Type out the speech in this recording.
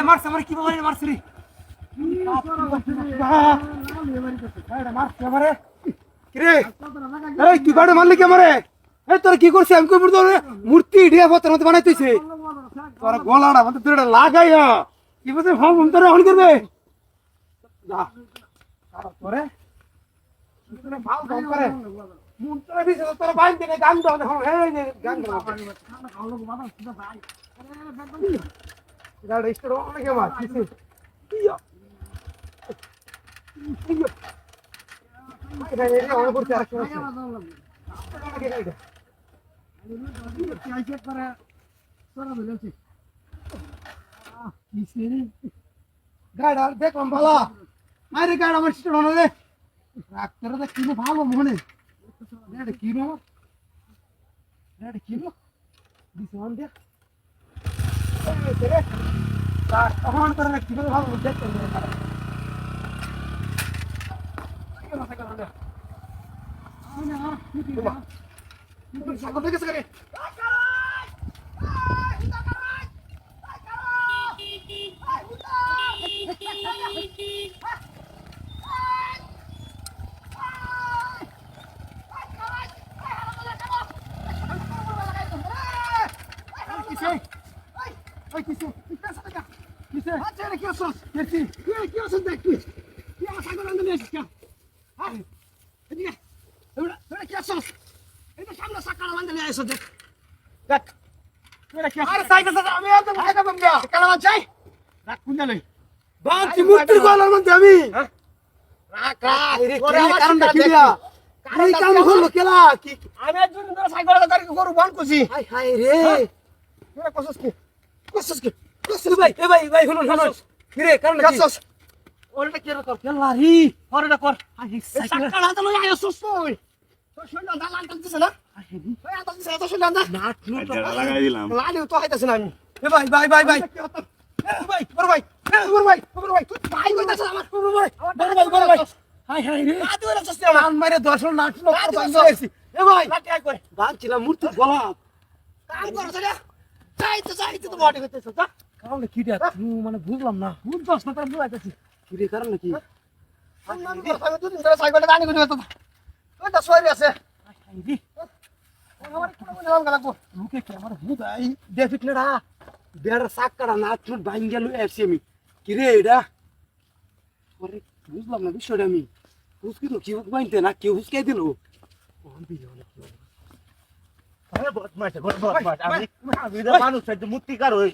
মারছে আমার কি বলে মারছে রে তুই গাড়ি মারলি কে মারে তোর কি করছে আমি কই মূর্তি ডিয়া পত্র মতো বানাইতেছে তোর গলাটা মতো তুই লাগাই কি বলছে ফর্ম তোর অন করবে যা তোরে ভালো কাম করে মুন্ত্রে বিছে তোর বাইন দিনে গান দাও দেখো এই গান দাও গাড়ি স্টার্ট অনেক মার কিছে ইয়া ইয়া এটা এরিয়া অনেক করতে আর কি গাড়া দেখলাম ভালো আরে গাড়া আমার স্টার্ট হলো রে রাখতে কিনো ভালো মনে এটা কিনো এটা কিনো দিস অন দে রে তখন করে কিনো ভালো দেখতে মূর্তি মানে বুঝলাম না বুঝছস না তার বুঝাইতেছি কি কারণ নাকি বুঝলাম না বিষয়টা আমি হুসকিল কি বাইনতে না কেউ হুসকাই দিল বদমাশ আমি মানুষ মূর্তিকার হই